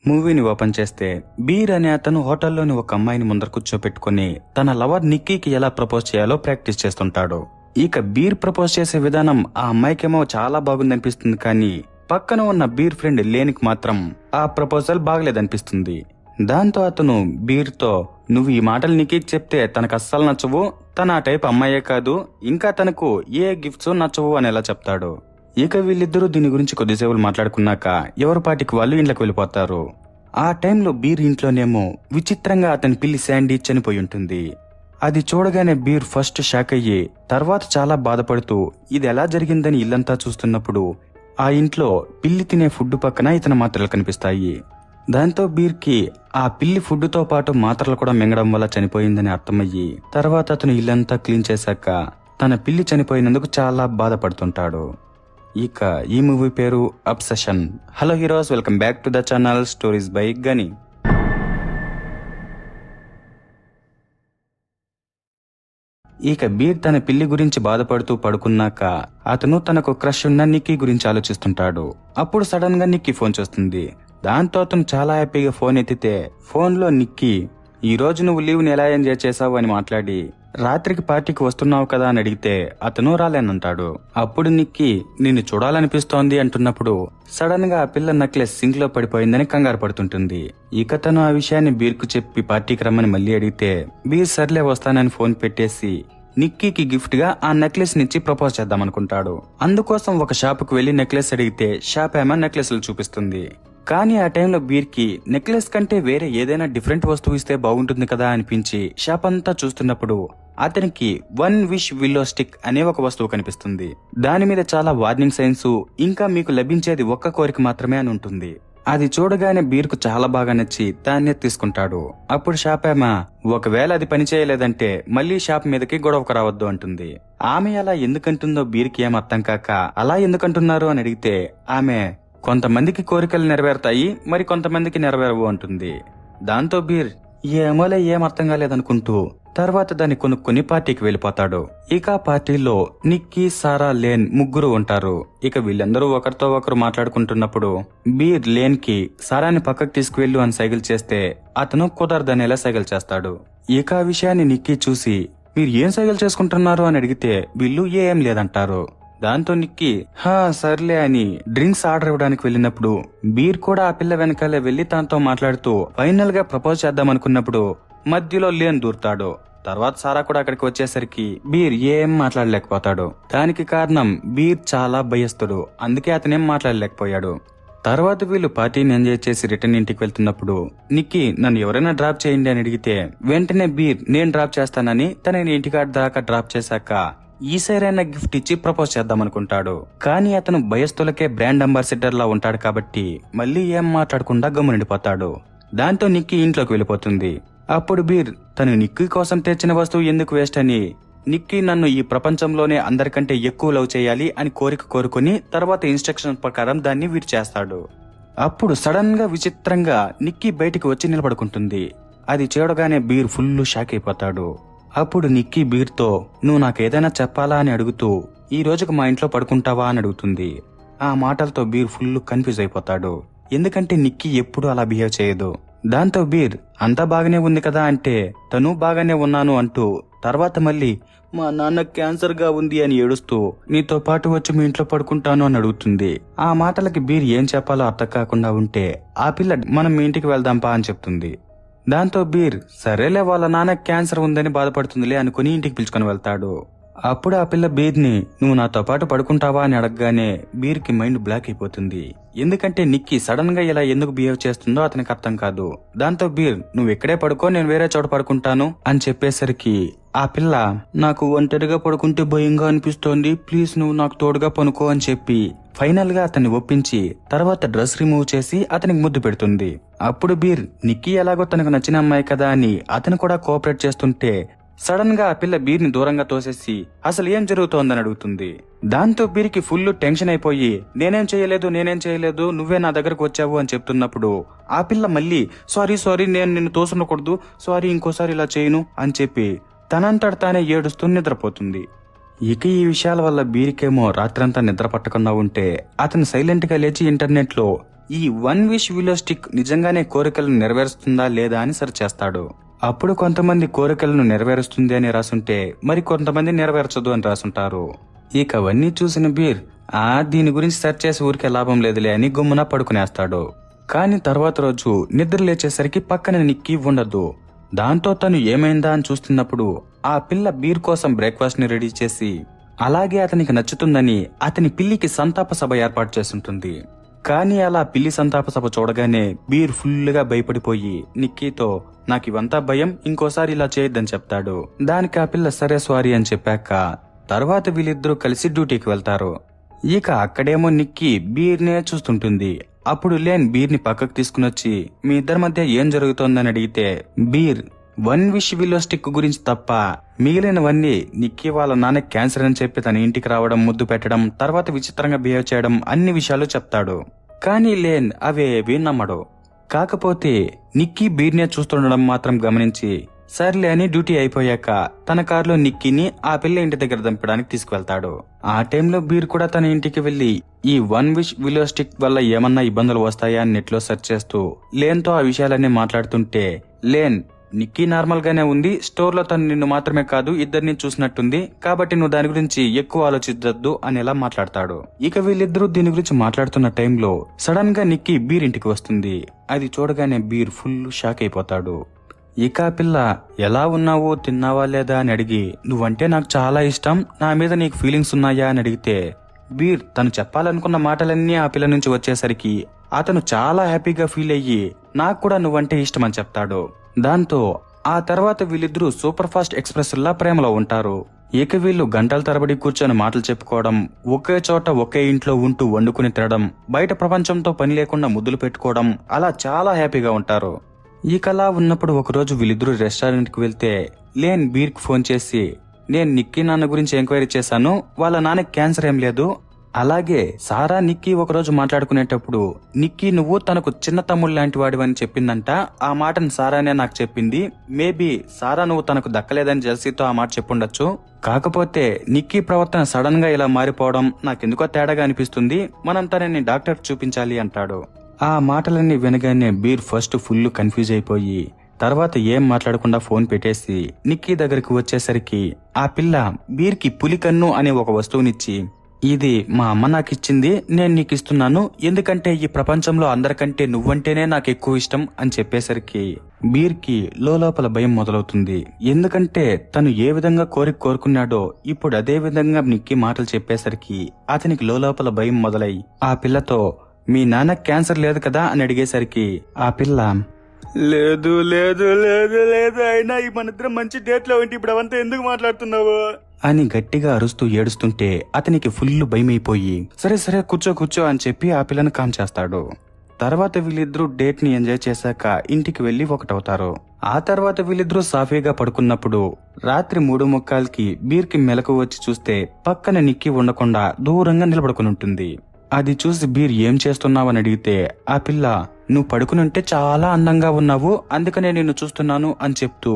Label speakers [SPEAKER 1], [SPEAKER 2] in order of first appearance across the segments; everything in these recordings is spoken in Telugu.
[SPEAKER 1] మూవీని ఓపెన్ చేస్తే బీర్ అనే అతను హోటల్లోని ఒక అమ్మాయిని ముందర కూర్చోపెట్టుకుని తన లవర్ నిక్కీకి ఎలా ప్రపోజ్ చేయాలో ప్రాక్టీస్ చేస్తుంటాడు. ఇక బీర్ ప్రపోజ్ చేసే విధానం ఆ అమ్మాయికేమో చాలా బాగుందనిపిస్తుంది, కానీ పక్కన ఉన్న బీర్ ఫ్రెండ్ లేనికి మాత్రం ఆ ప్రపోజల్ బాగలేదనిపిస్తుంది. దాంతో అతను బీర్ తో, నువ్వు ఈ మాటలు నిక్కీకి చెప్తే తనకు అస్సలు నచ్చవు, తన ఆ టైప్ అమ్మాయే కాదు, ఇంకా తనకు ఏ గిఫ్ట్స్ నచ్చవు అనేలా చెప్తాడు. ఇక వీళ్ళిద్దరూ దీని గురించి కొద్దిసేపులు మాట్లాడుకున్నాక ఎవరి పాటికి వాళ్ళు ఇంట్లోకి వెళ్ళిపోతారు. ఆ టైంలో బీర్ ఇంట్లోనేమో విచిత్రంగా అతని పిల్లి శాండీ చనిపోయి ఉంటుంది. అది చూడగానే బీర్ ఫస్ట్ షాక్ అయ్యి తర్వాత చాలా బాధపడుతూ ఇది ఎలా జరిగిందని ఇల్లంతా చూస్తున్నప్పుడు ఆ ఇంట్లో పిల్లి తినే ఫుడ్ పక్కన ఇతని మాత్రలు కనిపిస్తాయి. దాంతో బీర్ కి ఆ పిల్లి ఫుడ్ తో పాటు మాత్రలు కూడా మింగడం వల్ల చనిపోయిందని అర్థమయ్యి తర్వాత అతను ఇల్లంతా క్లీన్ చేశాక తన పిల్లి చనిపోయినందుకు చాలా బాధపడుతుంటాడు. ఇక ఈ మూవీ పేరు obsession. Hello heroes, welcome back to the channel stories by గని. ఇక బీర్ తన పిల్లి గురించి బాధపడుతూ పడుకున్నాక అతను తనకు క్రష్ ఉన్న నిక్కీ గురించి ఆలోచిస్తుంటాడు. అప్పుడు సడన్ గా నిక్కీ ఫోన్ చేస్తుంది. దాంతో అతను చాలా హ్యాపీగా ఫోన్ ఎత్తితే ఫోన్ లో నిక్కీ, ఈ రోజు నువ్వు లీవ్ ని ఎలా ఎంజాయ్ చేసావు అని మాట్లాడి రాత్రికి పార్టీకి వస్తున్నావు కదా అని అడిగితే అతను రాలేనంటాడు. అప్పుడు నిక్కీ నిన్ను చూడాలనిపిస్తోంది అంటున్నప్పుడు సడన్ గా ఆ పిల్ల నెక్లెస్ సింక్ లో పడిపోయిందని కంగారు పడుతుంటుంది. ఇక తను ఆ విషయాన్ని బీర్ కు చెప్పి పార్టీకి రమ్మని మళ్ళీ అడిగితే బీర్ సర్లే వస్తానని ఫోన్ పెట్టేసి నిక్కీకి గిఫ్ట్ గా ఆ నెక్లెస్ నిచ్చి ప్రపోజ్ చేద్దామనుకుంటాడు. అందుకోసం ఒక షాప్ కు వెళ్లి నెక్లెస్ అడిగితే షాప్ ఏమో నెక్లెస్లు చూపిస్తుంది. కానీ ఆ టైంలో బీర్ కి నెక్లెస్ కంటే వేరే ఏదైనా డిఫరెంట్ వస్తువు ఇస్తే బాగుంటుంది కదా అనిపించి షాప్ అంతా చూస్తున్నప్పుడు అతనికి వన్ విష్ విల్లో స్టిక్ అనే ఒక వస్తువు కనిపిస్తుంది. దాని మీద చాలా వార్నింగ్ సైన్స్, ఇంకా మీకు లభించేది ఒక్క కోరిక మాత్రమే అని ఉంటుంది. అది చూడగానే బీర్ కు చాలా బాగా నచ్చి దాన్నే తీసుకుంటాడు. అప్పుడు షాప్ ఏమా, ఒకవేళ అది పని చేయలేదంటే మళ్లీ షాప్ మీదకి గొడవకు రావద్దు అంటుంది. ఆమె అలా ఎందుకంటుందో బీర్ కి ఏం అర్థం కాక అలా ఎందుకంటున్నారు అని అడిగితే ఆమె, కొంతమందికి కోరికలు నెరవేరుతాయి, మరి కొంతమందికి నెరవేరవు అంటుంది. దాంతో బీర్ ఏమోలే ఏం అర్థం కాలేదనుకుంటూ తర్వాత దాన్ని కొనుక్కుని పార్టీకి వెళ్ళిపోతాడు. ఇక పార్టీలో నిక్కీ, సారా, లేన్ ముగ్గురు ఉంటారు. ఇక వీళ్ళందరూ ఒకరితో ఒకరు మాట్లాడుకుంటున్నప్పుడు బీర్ లేన్ కి సారాని పక్కకు తీసుకువెళ్ళు అని సైకిల్ చేస్తే అతను కుదరదనేలా సైకిల్ చేస్తాడు. ఇక ఆ విషయాన్ని నిక్కీ చూసి మీరు ఏం సైకిల్ చేసుకుంటున్నారు అని అడిగితే వీళ్ళు ఏం లేదంటారు. దాంతో నిక్కీ హా సర్లే అని డ్రింక్స్ ఆర్డర్ ఇవ్వడానికి వెళ్ళినప్పుడు బీర్ కూడా ఆ పిల్ల వెనకాలే వెళ్లి తనతో మాట్లాడుతూ ఫైనల్ గా ప్రపోజ్ చేద్దామనుకున్నప్పుడు మధ్యలో లేన్ దూరుతాడు. తర్వాత సారా కూడా అక్కడికి వచ్చేసరికి బీర్ ఏం మాట్లాడలేకపోతాడు. దానికి కారణం బీర్ చాలా భయస్తుడు, అందుకే అతనేం మాట్లాడలేకపోయాడు. తర్వాత వీళ్ళు పార్టీని ఎంజాయ్ చేసి రిటర్న్ ఇంటికి వెళ్తున్నప్పుడు నిక్కీ నన్ను ఎవరైనా డ్రాప్ చేయండి అని అడిగితే వెంటనే బీర్ నేను డ్రాప్ చేస్తానని తనని ఇంటికాడ దాకా డ్రాప్ చేశాక ఈసారైనా గిఫ్ట్ ఇచ్చి ప్రపోజ్ చేద్దామనుకుంటాడు. కానీ అతను భయస్థులకే బ్రాండ్ అంబాసిడర్ లా ఉంటాడు కాబట్టి మళ్ళీ ఏం మాట్లాడకుండా గమ్మునుండిపోతాడు. దాంతో నిక్కీ ఇంట్లోకి వెళ్ళిపోతుంది. అప్పుడు బీర్ తను నిక్కీ కోసం తెచ్చిన వస్తువు ఎందుకు వేస్ట్ అని, నిక్కీ నన్ను ఈ ప్రపంచంలోనే అందరికంటే ఎక్కువ లవ్ చేయాలి అని కోరుకుని తర్వాత ఇన్స్ట్రక్షన్ ప్రకారం దాన్ని వీరు చేస్తాడు. అప్పుడు సడన్ గా విచిత్రంగా నిక్కీ బయటికి వచ్చి నిలబడుకుంటుంది. అది చూడగానే బీర్ ఫుల్ షాక్ అయిపోతాడు. అప్పుడు నిక్కీ బీర్ తో నువ్వు నాకేదైనా చెప్పాలా అని అడుగుతూ ఈ రోజుకు మా ఇంట్లో పడుకుంటావా అని అడుగుతుంది. ఆ మాటలతో బీర్ ఫుల్ కన్ఫ్యూజ్ అయిపోతాడు, ఎందుకంటే నిక్కీ ఎప్పుడూ అలా బిహేవ్ చేయదు. దాంతో బీర్ అంతా బాగానే ఉంది కదా అంటే తను బాగానే ఉన్నాను అంటూ తర్వాత మళ్ళీ మా నాన్న క్యాన్సర్ గా ఉంది అని ఏడుస్తూ నీతో పాటు వచ్చి మీ ఇంట్లో పడుకుంటాను అని అడుగుతుంది. ఆ మాటలకి బీర్ ఏం చెప్పాలో అర్థం కాకుండా ఉంటే ఆ పిల్ల మనం మీ ఇంటికి వెళ్దాంపా అని చెప్తుంది. దాంతో బీర్ సరేలే వాళ్ళ నాన్న క్యాన్సర్ ఉందని బాధపడుతుందిలే అనుకుని ఇంటికి పిలుచుకొని వెళ్తాడు. అప్పుడు ఆ పిల్ల బీర్ ని నువ్వు నాతో పాటు పడుకుంటావా అని అడగగానే బీర్ కి మైండ్ బ్లాక్ అయిపోతుంది. ఎందుకంటే నిక్కీ సడన్ గా ఇలా ఎందుకు బిహేవ్ చేస్తుందో అతనికి అర్థం కాదు. దాంతో బీర్ నువ్వు ఇక్కడే పడుకో, నేను వేరే చోట పడుకుంటాను అని చెప్పేసరికి ఆ పిల్ల నాకు ఒంటరిగా పడుకుంటే భయంగా అనిపిస్తోంది, ప్లీజ్ నువ్వు నాకు తోడుగా పనుకో అని చెప్పి ఫైనల్ గా అతన్ని ఒప్పించి తర్వాత డ్రెస్ రిమూవ్ చేసి అతనికి ముద్దు పెడుతుంది. అప్పుడు బీర్ నిక్కీ ఎలాగో తనకు నచ్చిన అమ్మాయి కదా అని అతను కూడా కోఆపరేట్ చేస్తుంటే సడన్ గా ఆ పిల్ల బీర్ ని దూరంగా తోసేసి అసలు ఏం జరుగుతోందని అడుగుతుంది. దాంతో బీర్ కి ఫుల్ టెన్షన్ అయిపోయి నేనేం చేయలేదు నువ్వే నా దగ్గరకు వచ్చావు అని చెప్తున్నప్పుడు ఆ పిల్ల మళ్ళీ సారీ నేను నిన్ను తోసునకూడదు, సారీ ఇంకోసారి ఇలా చేయను అని చెప్పి తనంతట తానే ఏడుస్తూ నిద్రపోతుంది. ఇక ఈ విషయాల వల్ల బీర్కేమో రాత్రంతా నిద్ర పట్టకుండా ఉంటే అతను సైలెంట్ గా లేచి ఇంటర్నెట్ లో ఈ వన్ విష్ విలో స్టిక్ నిజంగానే కోరికలను నెరవేరుస్తుందా లేదా అని సెర్చ్ చేస్తాడు. అప్పుడు కొంతమంది కోరికలను నెరవేరుస్తుంది అని రాసుంటే మరి కొంతమంది నెరవేర్చదు అని రాసుంటారు. ఇక అవన్నీ చూసిన బీర్ దీని గురించి సెర్చ్ చేసి ఊరికే లాభం లేదులే అని గుమ్మున పడుకునేస్తాడు. కాని తర్వాత రోజు నిద్ర లేచేసరికి పక్కన నిక్కీ ఉండదు. దాంతో తను ఏమైందా అని చూస్తున్నప్పుడు ఆ పిల్ల బీర్ కోసం బ్రేక్ఫాస్ట్ ని రెడీ చేసి అలాగే అతనికి నచ్చుతుందని అతని పిల్లికి సంతాప సభ ఏర్పాటు చేస్తుంటుంది. కానీ అలా పిల్లి సంతాప సభ చూడగానే బీర్ ఫుల్గా భయపడిపోయి నిక్కీతో నాకివంతా భయం, ఇంకోసారి ఇలా చేయొద్దని చెప్తాడు. దానికి ఆ పిల్ల సరే సారీ అని చెప్పాక తర్వాత వీళ్ళిద్దరూ కలిసి డ్యూటీకి వెళ్తారు. ఇక అక్కడేమో నిక్కీ బీర్నే చూస్తుంటుంది. అప్పుడు లేన్ బీర్ని పక్కకు తీసుకునొచ్చి మీ ఇద్దరి మధ్య ఏం జరుగుతోందని అడిగితే బీర్ వన్ విష్ విలో స్టిక్ గురించి తప్ప మిగిలినవన్నీ నిక్కీ వాళ్ళ నాన్న క్యాన్సర్ అని చెప్పి తన ఇంటికి రావడం, ముద్దు పెట్టడం, తర్వాత విచిత్రంగా బిహేవ్ చేయడం అన్ని విషయాలు చెప్తాడు. కానీ లేన్ అవేవీ నమ్మడు. కాకపోతే నిక్కీ బీర్నే చూస్తుండడం మాత్రం గమనించి సర్లే అని డ్యూటీ అయిపోయాక తన కారులో నిక్కీని ఆ పిల్ల ఇంటి దగ్గర దింపడానికి తీసుకువెళ్తాడు. ఆ టైంలో బీర్ కూడా తన ఇంటికి వెళ్లి ఈ వన్ విష్ విలో స్టిక్ వల్ల ఏమన్నా ఇబ్బందులు వస్తాయా అని నెట్లో సెర్చ్ చేస్తూ లేన్తో ఆ విషయాలన్నీ మాట్లాడుతుంటే లేన్ నిక్కీ నార్మల్ గానే ఉంది, స్టోర్ లో తను నిన్ను మాత్రమే కాదు ఇద్దరిని చూసినట్టుంది, కాబట్టి నువ్వు దాని గురించి ఎక్కువ ఆలోచించద్దు అని ఎలా మాట్లాడతాడు. ఇక వీళ్ళిద్దరూ దీని గురించి మాట్లాడుతున్న టైంలో సడన్ గా నిక్కీ బీర్ ఇంటికి వస్తుంది. అది చూడగానే బీర్ ఫుల్ షాక్ అయిపోతాడు. ఇక ఆ పిల్ల ఎలా ఉన్నావు, తిన్నావా లేదా అని అడిగి నువ్వంటే నాకు చాలా ఇష్టం, నా మీద నీకు ఫీలింగ్స్ ఉన్నాయా అని అడిగితే బీర్ తను చెప్పాలనుకున్న మాటలన్నీ ఆ పిల్ల నుంచి వచ్చేసరికి అతను చాలా హ్యాపీగా ఫీల్ అయ్యి నాకు కూడా నువ్వంటే ఇష్టం అని చెప్తాడు. దాంతో ఆ తర్వాత వీళ్ళిద్దరూ సూపర్ ఫాస్ట్ ఎక్స్ప్రెస్ లా ప్రేమలో ఉంటారు. ఇక వీళ్ళు గంటల తరబడి కూర్చొని మాటలు చెప్పుకోవడం, ఒకే చోట ఒకే ఇంట్లో ఉంటూ వండుకుని తినడం, బయట ప్రపంచంతో పని లేకుండా ముద్దులు పెట్టుకోవడం, అలా చాలా హ్యాపీగా ఉంటారు. ఈకలా ఉన్నప్పుడు ఒకరోజు వీళ్ళిద్దరూ రెస్టారెంట్ కి వెళ్తే లేన్ బీర్ కి ఫోన్ చేసి నేను నిక్కీ నాన్న గురించి ఎంక్వైరీ చేశాను, వాళ్ళ నాన్నకి క్యాన్సర్ ఏం లేదు. అలాగే సారా నిక్కీ ఒకరోజు మాట్లాడుకునేటప్పుడు నిక్కీ నువ్వు తనకు చిన్న తమ్ముడు లాంటి వాడివని చెప్పిందంట. ఆ మాటను సారానే నాకు చెప్పింది. మేబీ సారా నువ్వు తనకు దక్కలేదని జెల్సీతో ఆ మాట చెప్పుండొచ్చు. కాకపోతే నిక్కీ ప్రవర్తన సడన్ గా ఇలా మారిపోవడం నాకెందుకో తేడాగా అనిపిస్తుంది, మనం తనని డాక్టర్ చూపించాలి అంటాడు. ఆ మాటలన్నీ వినగానే బీర్ ఫస్ట్ ఫుల్ కన్ఫ్యూజ్ అయిపోయి తర్వాత ఏం మాట్లాడకుండా ఫోన్ పెట్టేసి నిక్కీ దగ్గరికి వచ్చేసరికి ఆ పిల్ల బీర్కి పులికన్ను అనే ఒక వస్తువునిచ్చి ఇది మా అమ్మ నాకిచ్చింది, నేను నీకు ఇస్తున్నాను, ఎందుకంటే ఈ ప్రపంచంలో అందరికంటే నువ్వంటేనే నాకు ఎక్కువ ఇష్టం అని చెప్పేసరికి బీర్కి లోపల భయం మొదలవుతుంది. ఎందుకంటే తను ఏ విధంగా కోరుకున్నాడో ఇప్పుడు అదే విధంగా నిక్కీ మాటలు చెప్పేసరికి అతనికి లోపల భయం మొదలై ఆ పిల్లతో మీ నాన్న క్యాన్సర్ లేదు కదా అని అడిగేసరికి ఆ పిల్ల లేదు లేదు లేదు లేదు అయినా ఈ మనిద్దరం మంచి డేట్ లో ఉంటే ఇప్పుడు అవంతా ఎందుకు మాట్లాడుతున్నావు అని గట్టిగా అరుస్తూ ఏడుస్తుంటే అతనికి ఫుల్ భయమైపోయి సరే సరే కూర్చో కూర్చో అని చెప్పి ఆ పిల్లను కామ్ చేస్తాడు. తర్వాత వీళ్ళిద్దరూ డేట్ ని ఎంజాయ్ చేశాక ఇంటికి వెళ్లి ఒకటవుతారు. ఆ తర్వాత వీళ్ళిద్దరూ సాఫీగా పడుకున్నప్పుడు రాత్రి 3:45కి బీర్కి మెలకు వచ్చి చూస్తే పక్కన నిక్కీ ఉండకుండా దూరంగా నిలబడుకుని ఉంటుంది. అది చూసి బీర్ ఏం చేస్తున్నావని అడిగితే ఆ పిల్ల నువ్వు పడుకునుంటే చాలా అందంగా ఉన్నావు, అందుకనే నిన్ను చూస్తున్నాను అని చెప్తూ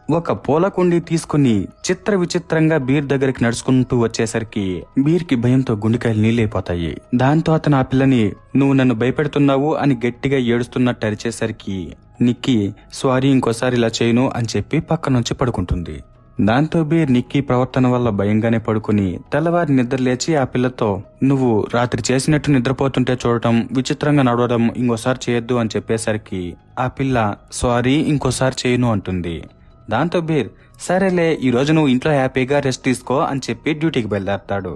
[SPEAKER 1] ఒక పూల కుండీ తీసుకుని చిత్ర విచిత్రంగా బీర్ దగ్గరికి నడుచుకుంటూ వచ్చేసరికి బీర్కి భయంతో గుండెకాయలు నీళ్ళైపోతాయి. దాంతో అతను ఆ పిల్లని నువ్వు నన్ను భయపెడుతున్నావు అని గట్టిగా ఏడుస్తున్నట్టు అరిచేసరికి నిక్కీ సారీ ఇంకోసారి ఇలా చేయను అని చెప్పి పక్క నుంచి పడుకుంటుంది. దాంతో బీర్ నిక్కీ ప్రవర్తన వల్ల భయంగానే పడుకుని తెల్లవారి నిద్ర లేచి ఆ పిల్లతో నువ్వు రాత్రి చేసినట్టు నిద్రపోతుంటే చూడటం, విచిత్రంగా నడవడం ఇంకోసారి చేయొద్దు అని చెప్పేసరికి ఆ పిల్ల సారీ ఇంకోసారి చేయను అంటుంది. దాంతో బీర్ సరేలే ఈ రోజు నువ్వు ఇంట్లో హ్యాపీగా రెస్ట్ తీసుకో అని చెప్పి డ్యూటీకి బయలుదేరతాడు.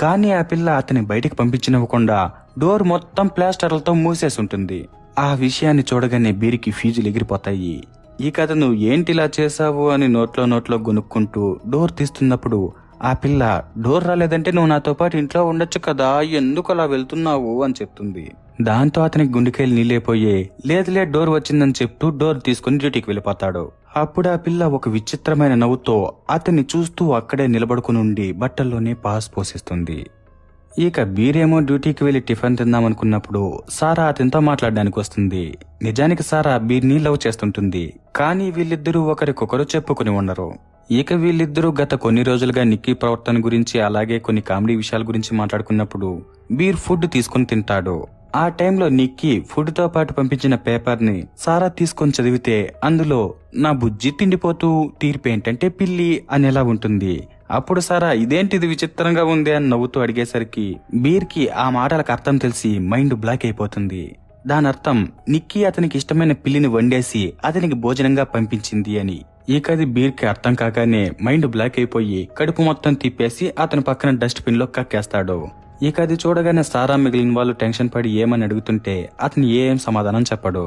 [SPEAKER 1] కానీ ఆ పిల్ల అతని బయటికి పంపించనివ్వకుండా డోర్ మొత్తం ప్లాస్టర్లతో మూసేసి ఉంటుంది. ఆ విషయాన్ని చూడగానే బీర్కి ఫీజులు ఎగిరిపోతాయి. ఈ కథ నువ్వు ఏంటిలా చేసావు అని నోట్లో గునుక్కుంటూ డోర్ తీస్తున్నప్పుడు ఆ పిల్ల డోర్ రాలేదంటే నువ్వు నాతో పాటు ఇంట్లో ఉండొచ్చు కదా, ఎందుకు అలా వెళ్తున్నావు అని చెప్తుంది. దాంతో అతనికి గుండెకాయలు నీళ్ళైపోయే లేదులే డోర్ వచ్చిందని చెప్తూ డోర్ తీసుకుని డ్యూటీకి వెళ్ళిపోతాడు. అప్పుడు ఆ పిల్ల ఒక విచిత్రమైన నవ్వుతో అతన్ని చూస్తూ అక్కడే నిలబడుకునుండి బట్టల్లోనే పాస్ పోసిస్తుంది. ఇక బీరేమో డ్యూటీకి వెళ్లి టిఫిన్ తిందామనుకున్నప్పుడు సారా అతనితో మాట్లాడడానికి వస్తుంది. నిజానికి సారా బీర్ని లవ్ చేస్తుంటుంది, కానీ వీళ్ళిద్దరూ ఒకరికొకరు చెప్పుకుని ఉండరు. ఇక వీళ్ళిద్దరూ గత కొన్ని రోజులుగా నిక్కీ ప్రవర్తన గురించి అలాగే కొన్ని కామెడీ విషయాల గురించి మాట్లాడుకున్నప్పుడు బీర్ ఫుడ్ తీసుకుని తింటాడు. ఆ టైంలో నిక్కీ ఫుడ్ తో పాటు పంపించిన పేపర్ ని సారా తీసుకొని చదివితే అందులో నా బుజ్జి తిండిపోతూ తీర్పేంటంటే పిల్లి అనేలా ఉంటుంది. అప్పుడు సారా ఇదేంటిది విచిత్రంగా ఉంది అని నవ్వుతూ అడిగేసరికి బీర్ కి ఆ మాటలకు అర్థం తెలిసి మైండ్ బ్లాక్ అయిపోతుంది. దానర్థం నిక్కీ అతనికి ఇష్టమైన పిల్లిని వండేసి అతనికి భోజనంగా పంపించింది అని. ఇక అది బీర్ కి అర్థం కాగానే మైండ్ బ్లాక్ అయిపోయి కడుపు మొత్తం తిప్పేసి అతని పక్కన డస్ట్ బిన్ లో కక్కేస్తాడు. ఇక అది చూడగానే సారా మిగిలిన వాళ్ళు టెన్షన్ పడి ఏమని అడుగుతుంటే అతను ఏం సమాధానం చెప్పడు.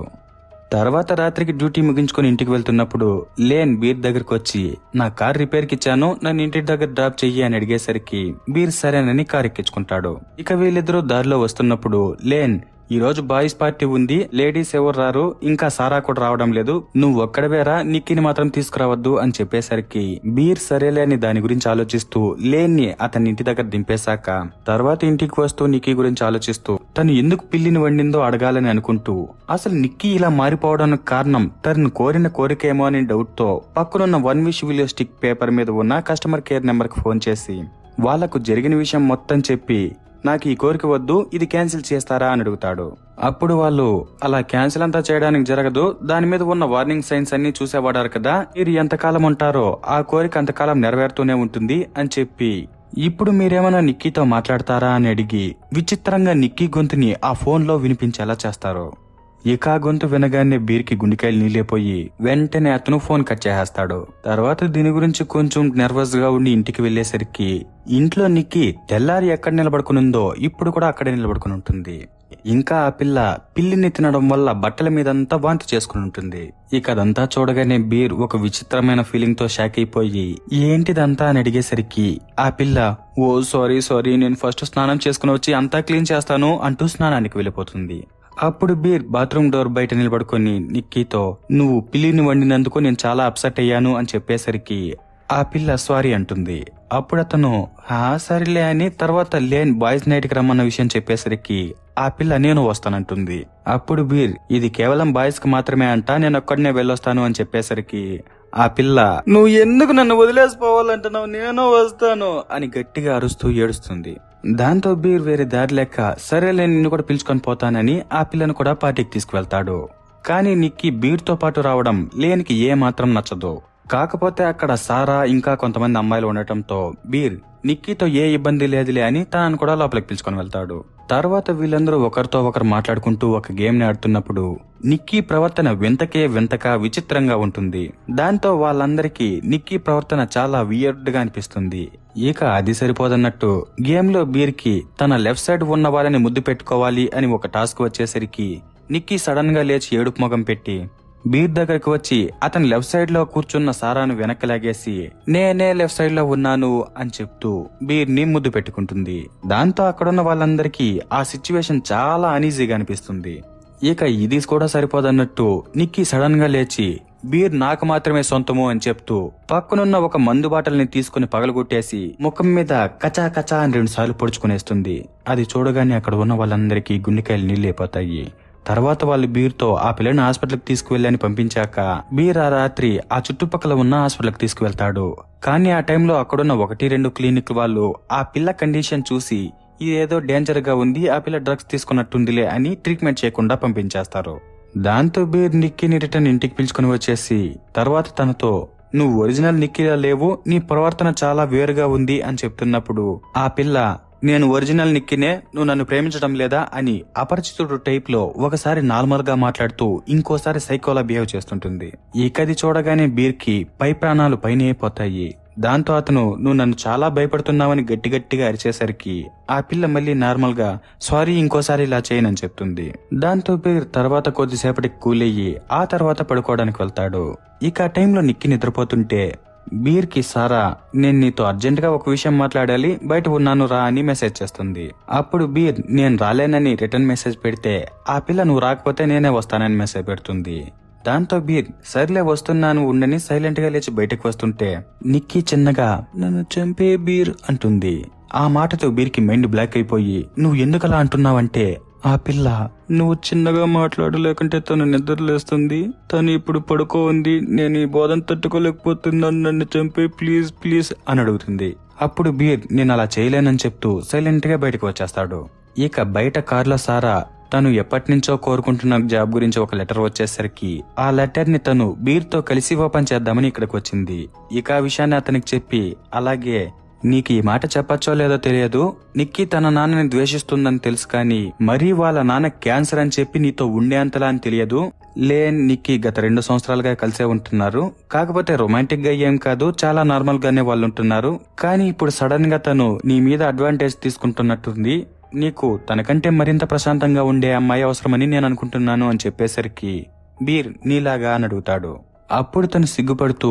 [SPEAKER 1] తర్వాత రాత్రికి డ్యూటీ ముగించుకుని ఇంటికి వెళ్తున్నప్పుడు లేన్ బీర్ దగ్గరకు వచ్చి నా కార్ రిపేర్ కి ఇచ్చాను, నన్ను ఇంటి దగ్గర డ్రాప్ చెయ్యి అని అడిగేసరికి బీర్ సరేనని కార్ ఎక్కించుకుంటాడు. ఇక వీళ్ళిద్దరూ దారిలో వస్తున్నప్పుడు లేన్ ఈ రోజు బాయ్స్ పార్టీ ఉంది, లేడీస్ ఎవరు రారు, ఇంకా సారా కూడా రావడం లేదు, నువ్వు ఒక్కడవేరా, నిక్కీని మాత్రం తీసుకురావద్దు అని చెప్పేసరికి బీర్ సరేలే అని దాని గురించి ఆలోచిస్తూ లేన్ ని అతని ఇంటి దగ్గర దింపేశాక తర్వాత ఇంటికి వస్తూ నిక్కీ గురించి ఆలోచిస్తూ తను ఎందుకు పిల్లిని వండిందో అడగాలని అనుకుంటూ అసలు నిక్కీ ఇలా మారిపోవడానికి కారణం తనను కోరిన కోరికేమో అని డౌట్ తో పక్కనున్న 1 విష్ విలియో స్టిక్ పేపర్ మీద ఉన్న కస్టమర్ కేర్ నెంబర్ కి ఫోన్ చేసి వాళ్లకు జరిగిన విషయం మొత్తం చెప్పి నాకు ఈ కోరిక వద్దు, ఇది క్యాన్సిల్ చేస్తారా అని అడుగుతాడు. అప్పుడు వాళ్ళు అలా క్యాన్సిల్ అంతా చేయడానికి జరగదు, దాని మీద ఉన్న వార్నింగ్ సైన్స్ అన్ని చూసేవాడారు కదా, మీరు ఎంతకాలం ఉంటారో ఆ కోరిక అంతకాలం నెరవేరుతూనే ఉంటుంది అని చెప్పి ఇప్పుడు మీరేమైనా నిక్కీతో మాట్లాడతారా అని అడిగి విచిత్రంగా నిక్కీ గొంతుని ఆ ఫోన్ లో వినిపించేలా చేస్తారు. ఇక ఆ గొంతు వినగానే బీర్కి గుండెకాయలు నీళ్ళైపోయి వెంటనే అతను ఫోన్ కట్ చేసేస్తాడు. తర్వాత దీని గురించి కొంచెం నర్వస్ గా ఉండి ఇంటికి వెళ్లేసరికి ఇంట్లో నిక్కీ తెల్లారి ఎక్కడ నిలబడుకునుందో ఇప్పుడు కూడా అక్కడే నిలబడుకుని ఉంటుంది. ఇంకా ఆ పిల్లిని తినడం వల్ల బట్టల మీదంతా వాంతి చేసుకుని ఉంటుంది. ఇక అదంతా చూడగానే బీర్ ఒక విచిత్రమైన ఫీలింగ్ తో షాక్ అయిపోయి ఏంటిదంతా అని అడిగేసరికి ఆ పిల్ల ఓ సారీ నేను ఫస్ట్ స్నానం చేసుకుని వచ్చి అంతా క్లీన్ చేస్తాను అంటూ స్నానానికి వెళ్ళిపోతుంది. అప్పుడు బీర్ బాత్రూమ్ డోర్ బయట నిలబడుకొని నిక్కీతో నువ్వు పిల్లిని వండినందుకు నేను చాలా అప్సెట్ అయ్యాను అని చెప్పేసరికి ఆ పిల్ల సారీ అంటుంది. అప్పుడు అతను సరిలే అని తర్వాత లేన్ బాయ్స్ నైట్ కి రమ్మన్న విషయం చెప్పేసరికి ఆ పిల్ల నేను వస్తానంటుంది. అప్పుడు బీర్ ఇది కేవలం బాయ్స్ కి మాత్రమే అంట, నేను ఒక్కడనే వెళ్ళొస్తాను అని చెప్పేసరికి ఆ పిల్ల నువ్వు ఎందుకు నన్ను వదిలేసిపోవాలంటున్నావు, నేను వస్తాను అని గట్టిగా అరుస్తూ ఏడుస్తుంది. దాంతో బీర్ వేరే దారి లేక సరేలే నిన్ను కూడా పిలుచుకొని పోతానని ఆ పిల్లను కూడా పార్టీకి తీసుకువెళ్తాడు. కానీ నిక్కీ బీర్ తో పాటు రావడం లేన్కి ఏ మాత్రం నచ్చదు. కాకపోతే అక్కడ సారా ఇంకా కొంతమంది అమ్మాయిలు ఉండటంతో బీర్ నిక్కీతో ఏ ఇబ్బంది లేదులే అని తనను కూడా లోపలికి పిలుచుకొని వెళ్తాడు. తర్వాత వీళ్ళందరూ ఒకరితో ఒకరు మాట్లాడుకుంటూ ఒక గేమ్ ని ఆడుతున్నప్పుడు నిక్కీ ప్రవర్తన వింతగా విచిత్రంగా ఉంటుంది. దాంతో వాళ్ళందరికీ నిక్కీ ప్రవర్తన చాలా వియర్డ్ గా అనిపిస్తుంది. ఇక అది సరిపోదన్నట్టు గేమ్ లో బీర్ కి తన లెఫ్ట్ సైడ్ ఉన్న వాళ్ళని ముద్దు పెట్టుకోవాలి అని ఒక టాస్క్ వచ్చేసరికి నిక్కీ సడన్ గా లేచి ఏడుపు మొగం పెట్టి బీర్ దగ్గరకు వచ్చి అతని లెఫ్ట్ సైడ్ లో కూర్చున్న సారాను వెనక్కి లాగేసి నేనే లెఫ్ట్ సైడ్ లో ఉన్నాను అని చెప్తూ బీర్ ని ముద్దు పెట్టుకుంటుంది. దాంతో అక్కడున్న వాళ్ళందరికీ ఆ సిచ్యువేషన్ చాలా అనీజీగా అనిపిస్తుంది. ఇక ఇది కూడా సరిపోదన్నట్టు నిక్కీ సడన్ గా లేచి బీర్ నాకు మాత్రమే సొంతము అని చెప్తూ పక్కనున్న ఒక మందు బాటల్ని తీసుకుని పగలగొట్టేసి ముఖం మీద కచా కచా అని 2 సార్లు పొడుచుకునేస్తుంది. అది చూడగానే అక్కడ ఉన్న వాళ్ళందరికీ గుండెకాయలు నీళ్ళైపోతాయి. తర్వాత వాళ్ళు బీర్ తో ఆ పిల్లని హాస్పిటల్ కి తీసుకువెళ్ళని పంపించాక బీర్ ఆ రాత్రి ఆ చుట్టుపక్కల ఉన్న హాస్పిటల్ కి తీసుకువెళ్తాడు. కానీ ఆ టైంలో అక్కడున్న 1-2 క్లినిక్ వాళ్ళు ఆ పిల్ల కండిషన్ చూసి ఇదేదో డేంజర్ గా ఉంది, ఆ పిల్ల డ్రగ్స్ తీసుకున్నట్టుందిలే అని ట్రీట్మెంట్ చేయకుండా పంపించేస్తారు. దాంతో బీర్ నిక్కీని రిటర్న్ ఇంటికి పిలుచుకుని వచ్చేసి తర్వాత తనతో నువ్వు ఒరిజినల్ నిక్కీలా లేవు, నీ ప్రవర్తన చాలా వేరుగా ఉంది అని చెప్తున్నప్పుడు ఆ పిల్ల నేను ఒరిజినల్ నిక్కీనే, నువ్వు నన్ను ప్రేమించడం లేదా అని అపరిచితుడు టైప్ లో ఒకసారి నార్మల్ గా మాట్లాడుతూ ఇంకోసారి సైకోలా బిహేవ్ చేస్తుంటుంది. ఈ కది చూడగానే బీర్ కి పై ప్రాణాలు పైన అయిపోతాయి. దాంతో అతను నువ్వు నన్ను చాలా భయపడుతున్నావని గట్టిగా అరిచేసరికి ఆ పిల్ల మళ్ళీ నార్మల్ గా సారీ ఇంకోసారి ఇలా చేయనని చెప్తుంది. దాంతో బీర్ తర్వాత కొద్దిసేపటికి కూలయ్యి ఆ తర్వాత పడుకోవడానికి వెళ్తాడు. ఇక ఆ టైంలో నిక్కీ నిద్రపోతుంటే బీర్ కి సారా నేను నీతో అర్జెంట్ గా ఒక విషయం మాట్లాడాలి, బయట ఉన్నాను రా అని మెసేజ్ చేస్తుంది. అప్పుడు బీర్ నేను రాలేనని రిటర్న్ మెసేజ్ పెడితే ఆ పిల్ల నువ్వు రాకపోతే నేనే వస్తానని మెసేజ్ పెడుతుంది. దాంతో బీర్ సర్లే వస్తున్నాను ఉండని సైలెంట్ గా లేచి బయటకు వస్తుంటే నిక్కీ చిన్నగా నన్ను చంపే బీర్ అంటుంది. ఆ మాటతో బీర్ కి మైండ్ బ్లాక్ అయిపోయి నువ్వు ఎందుకలా అంటున్నావంటే ఆ పిల్ల నువ్వు చిన్నగా మాట్లాడు లేకుంటే తను నిద్రలేస్తుంది, తను ఇప్పుడు పడుకో ఉంది, నేను ఈ బోధన తట్టుకోలేకపోతున్నాను, నన్ను చంపే ప్లీజ్ అని అడుగుతుంది. అప్పుడు బీర్ నేను అలా చేయలేనని చెప్తూ సైలెంట్ గా బయటకు వచ్చేస్తాడు. ఇక బయట కారులో సారా తను ఎప్పటినుంచో కోరుకుంటున్న జాబ్ గురించి ఒక లెటర్ వచ్చేసరికి ఆ లెటర్ ని తను బీర్తో కలిసి ఓపెన్ చేద్దామని ఇక్కడికి వచ్చింది. ఇక ఆ విషయాన్ని అతనికి చెప్పి, అలాగే నీకు ఈ మాట చెప్పచ్చో లేదో తెలియదు, నిక్కీ తన నాన్నని ద్వేషిస్తుందని తెలుసు, కానీ మరీ వాళ్ళ నాన్న క్యాన్సర్ అని చెప్పి నీతో ఉండేంతలా అని తెలియదు. నిక్కీ గత 2 సంవత్సరాలుగా కలిసే ఉంటున్నారు. కాకపోతే రొమాంటిక్ గా ఏం కాదు, చాలా నార్మల్ గానే వాళ్ళు ఉంటున్నారు. కానీ ఇప్పుడు సడన్ గా తను నీ మీద అడ్వాంటేజ్ తీసుకుంటున్నట్టుంది. నీకు తనకంటే మరింత ప్రశాంతంగా ఉండే అమ్మాయి అవసరమని నేను అనుకుంటున్నాను అని చెప్పేసరికి బీర్ నీలాగా అని అడుగుతాడు. అప్పుడు తను సిగ్గుపడుతూ,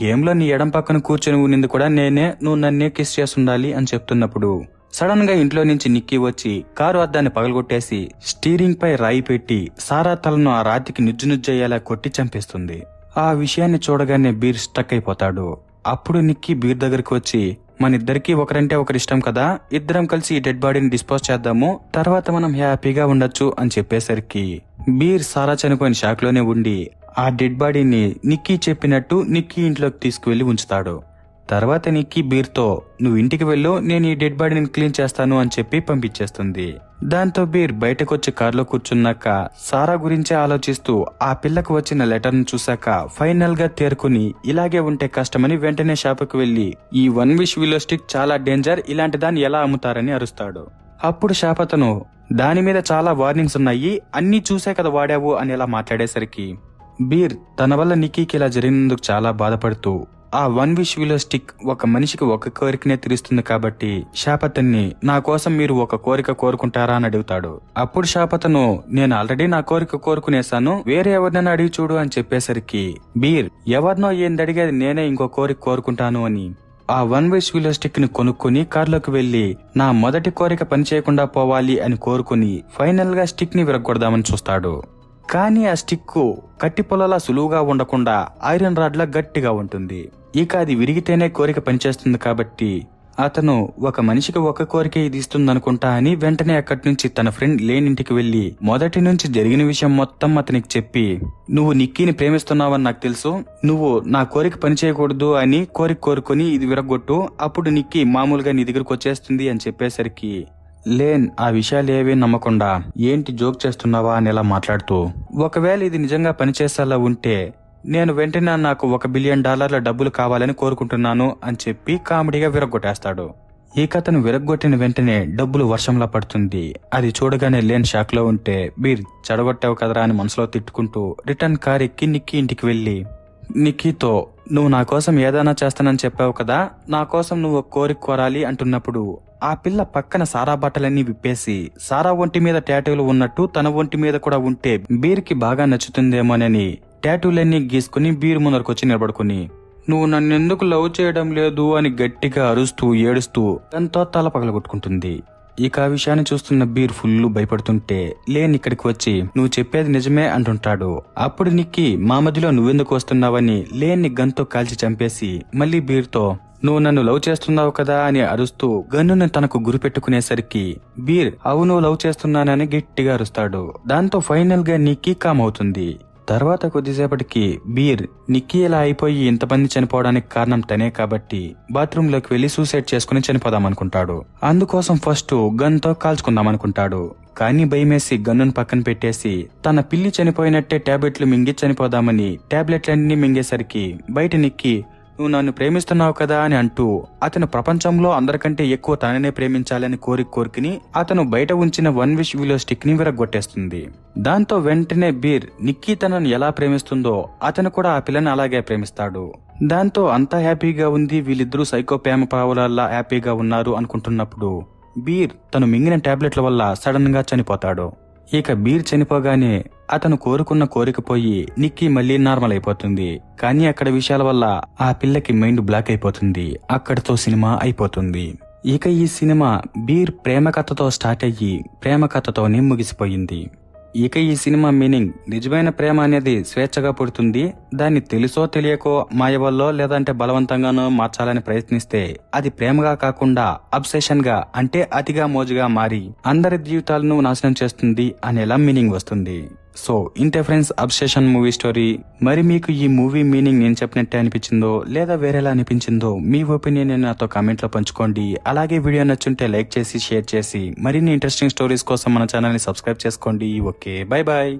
[SPEAKER 1] గేమ్ లో నీ ఎడం పక్కన కూర్చొని ఉన్నింది కూడా నేనే, నువ్వు నన్నే కిస్ చేస్తుండాలి అని చెప్తున్నప్పుడు సడన్ గా ఇంట్లో నుంచి నిక్కీ వచ్చి కారు అద్దాన్ని పగలగొట్టేసి స్టీరింగ్ పై రాయి పెట్టి సారా తలను ఆ రాతికి నుజ్జునుజ్జయ్యేలా కొట్టి చంపేస్తుంది. ఆ విషయాన్ని చూడగానే బీర్ స్టక్ అయిపోతాడు. అప్పుడు నిక్కీ బీర్ దగ్గరికి వచ్చి, మనిద్దరికీ ఒకరంటే ఒకరిష్టం కదా, ఇద్దరం కలిసి ఈ డెడ్ బాడీని డిస్పోజ్ చేద్దాము, తర్వాత మనం హ్యాపీగా ఉండొచ్చు అని చెప్పేసరికి బీర్ సారా చనిపోయిన షాక్ లోనే ఉండి ఆ డెడ్ బాడీని నిక్కీ చెప్పినట్టు నిక్కీ ఇంట్లోకి తీసుకువెళ్లి ఉంచుతాడు. తర్వాత నిక్కీ బీర్తో, నువ్వు ఇంటికి వెళ్ళు, నేను ఈ డెడ్ బాడీని క్లీన్ చేస్తాను అని చెప్పి పంపించేస్తుంది. దాంతో బీర్ బయటకొచ్చి కారులో కూర్చున్నాక సారా గురించే ఆలోచిస్తూ ఆ పిల్లకు వచ్చిన లెటర్ ను చూశాక ఫైనల్ గా తేరుకుని ఇలాగే ఉంటే కష్టమని వెంటనే షాపుకి వెళ్లి, ఈ 1 విష్ విలో స్టిక్ చాలా డేంజర్, ఇలాంటి దాన్ని ఎలా అమ్ముతారని అరుస్తాడు. అప్పుడు షాప్ అతను, దాని మీద చాలా వార్నింగ్స్ ఉన్నాయి, అన్నీ చూసే కదా వాడావు అని ఇలా మాట్లాడేసరికి బీర్ తన వల్ల నిక్కీకి ఇలా జరిగినందుకు చాలా బాధపడుతూ, ఆ 1 విష్ విలో స్టిక్ ఒక మనిషికి ఒక కోరికనే తీరుస్తుంది కాబట్టి శాపతన్ని, నా కోసం మీరు ఒక కోరిక కోరుకుంటారా అని అడుగుతాడు. అప్పుడు శాపతను, నేను ఆల్రెడీ నా కోరిక కోరుకునేశాను, వేరే ఎవరినైనా అడిగి చూడు అని చెప్పేసరికి బీర్, ఎవరినో ఏంది అడిగేది, నేనే ఇంకో కోరిక కోరుకుంటాను అని ఆ 1 విష్ విలో స్టిక్ ని కొనుక్కుని కార్లోకి వెళ్లి నా మొదటి కోరిక పనిచేయకుండా పోవాలి అని కోరుకుని ఫైనల్ గా స్టిక్ ని విరగొడదామని చూస్తాడు. కానీ ఆ స్టిక్ కట్టి పొలలా సులువుగా ఉండకుండా ఐరన్ రాడ్లా గట్టిగా ఉంటుంది. ఇక అది విరిగితేనే కోరిక పనిచేస్తుంది కాబట్టి అతను ఒక మనిషికి ఒక కోరిక ఇది ఇస్తుందనుకుంటా అని వెంటనే అక్కడి నుంచి తన ఫ్రెండ్ లేన్ ఇంటికి వెళ్లి మొదటి నుంచి జరిగిన విషయం మొత్తం అతనికి చెప్పి, నువ్వు నిక్కీని ప్రేమిస్తున్నావని నాకు తెలుసు, నువ్వు నా కోరిక పని చేయకూడదు అని కోరుకుని ఇది విరగొట్టు, అప్పుడు నిక్కీ మామూలుగా నీ దగ్గరకు వచ్చేస్తుంది అని చెప్పేసరికి లేన్ ఆ విషయాలు ఏవీ నమ్మకుండా, ఏంటి జోక్ చేస్తున్నావా అని ఇలా మాట్లాడుతూ, ఒకవేళ ఇది నిజంగా పనిచేసేలా ఉంటే నేను వెంటనే నాకు $1 బిలియన్ డబ్బులు కావాలని కోరుకుంటున్నాను అని చెప్పి కామెడీగా విరగొట్టేస్తాడు. ఈ కథను విరగొట్టిన వెంటనే డబ్బులు వర్షంలా పడుతుంది. అది చూడగానే లేన్ షాక్ లో ఉంటే బీర్, చెడగొట్టావు కదరా అని మనసులో తిట్టుకుంటూ రిటర్న్ కార్ ఎక్కి నిక్కీ ఇంటికి వెళ్లి నిక్కీతో, నువ్వు నా కోసం ఏదైనా చేస్తానని చెప్పావు కదా, నా కోసం నువ్వు ఒక కోరిక కోరాలి అంటున్నప్పుడు ఆ పిల్ల పక్కన సారా బట్టలన్నీ విప్పేసి సారా ఒంటి మీద టాటూలు ఉన్నట్టు తన ఒంటి మీద కూడా ఉంటే బీర్ కి బాగా నచ్చుతుందేమోనని టాటూలన్నీ గీసుకుని బీర్ ముందరకొచ్చి నిలబడుకుని, నువ్వు నన్నెందుకు లవ్ చేయడం లేదు అని గట్టిగా అరుస్తూ ఏడుస్తూ తనతో తల పగలగొట్టుకుంటుంది. ఇక ఆ విషయాన్ని చూస్తున్న బీర్ ఫుల్ భయపడుతుంటే లేన్ ఇక్కడికి వచ్చి, నువ్వు చెప్పేది నిజమే అంటుంటాడు. అప్పుడు నిక్కీ, మా మధ్యలో నువ్వెందుకు వస్తున్నావని లేన్ ని గన్తో కాల్చి చంపేసి మళ్లీ బీర్తో, నువ్వు నన్ను లవ్ చేస్తున్నావు కదా అని అరుస్తూ గన్నుని తనకు గురి పెట్టుకునేసరికి బీర్, అవును లవ్ చేస్తున్నానని గట్టిగా అరుస్తాడు. దాంతో ఫైనల్ గా నిక్కీ కామ్ అవుతుంది. తర్వాత కొద్దిసేపటికి బీర్, నిక్కీ ఇలా అయిపోయి ఇంతమంది చనిపోవడానికి కారణం తనే కాబట్టి బాత్రూమ్ లోకి వెళ్లి సూసైడ్ చేసుకుని చనిపోదామనుకుంటాడు. అందుకోసం ఫస్ట్ గన్ తో కాల్చుకుందామనుకుంటాడు. కానీ భయమేసి గన్నును పక్కన పెట్టేసి తన పిల్లి చనిపోయినట్టే టాబ్లెట్లు మింగి చనిపోదామని టాబ్లెట్లన్నీ మింగేసరికి బయట నిక్కీ, నువ్వు నన్ను ప్రేమిస్తున్నావు కదా అని అంటూ అతను ప్రపంచంలో అందరికంటే ఎక్కువ తననే ప్రేమించాలని కోరుకుని అతను బయట ఉంచిన 1 విష్ విలో స్టిక్ ని విరగొట్టేస్తుంది. దాంతో వెంటనే బీర్ నిక్కీ తనను ఎలా ప్రేమిస్తుందో అతను కూడా ఆ పిల్లని అలాగే ప్రేమిస్తాడు. దాంతో అంతా హ్యాపీగా ఉంది, వీళ్ళిద్దరూ సైకో ప్రేమ పావులల్లా హ్యాపీగా ఉన్నారు అనుకుంటున్నప్పుడు బీర్ తను మింగిన టాబ్లెట్ల వల్ల సడన్ గా చనిపోతాడు. ఇక బీర్ చనిపోగానే అతను కోరుకున్న కోరిక పోయి నిక్కీ మళ్లీ నార్మల్ అయిపోతుంది. కానీ అక్కడ విషయాల వల్ల ఆ పిల్లకి మైండ్ బ్లాక్ అయిపోతుంది. అక్కడితో సినిమా అయిపోతుంది. ఇక ఈ సినిమా బీర్ ప్రేమ కథతో స్టార్ట్ అయ్యి ప్రేమ కథతోనే ముగిసిపోయింది. ఇక ఈ సినిమా మీనింగ్, నిజమైన ప్రేమ అనేది స్వేచ్ఛగా పుడుతుంది, దాన్ని తెలుసో తెలియకో మాయ వల్లో లేదంటే బలవంతంగానో మార్చాలని ప్రయత్నిస్తే అది ప్రేమగా కాకుండా అబ్సెషన్ గా, అంటే అతిగా మోజుగా మారి అందరి జీవితాలను నాశనం చేస్తుంది అనేలా మీనింగ్ వస్తుంది. సో ఇంతే ఫ్రెండ్స్ అబ్సెషన్ మూవీ స్టోరీ. మరి మీకు ఈ మూవీ మీనింగ్ నేను చెప్పినట్టే అనిపించిందో లేదా వేరేలా అనిపించిందో మీ ఒపీనియన్ నాతో కామెంట్ లో పంచుకోండి. అలాగే వీడియో నచ్చుంటే లైక్ చేసి షేర్ చేసి మరిన్ని ఇంట్రెస్టింగ్ స్టోరీస్ కోసం మన ఛానల్ ని సబ్స్క్రైబ్ చేసుకోండి. Okay, bye bye.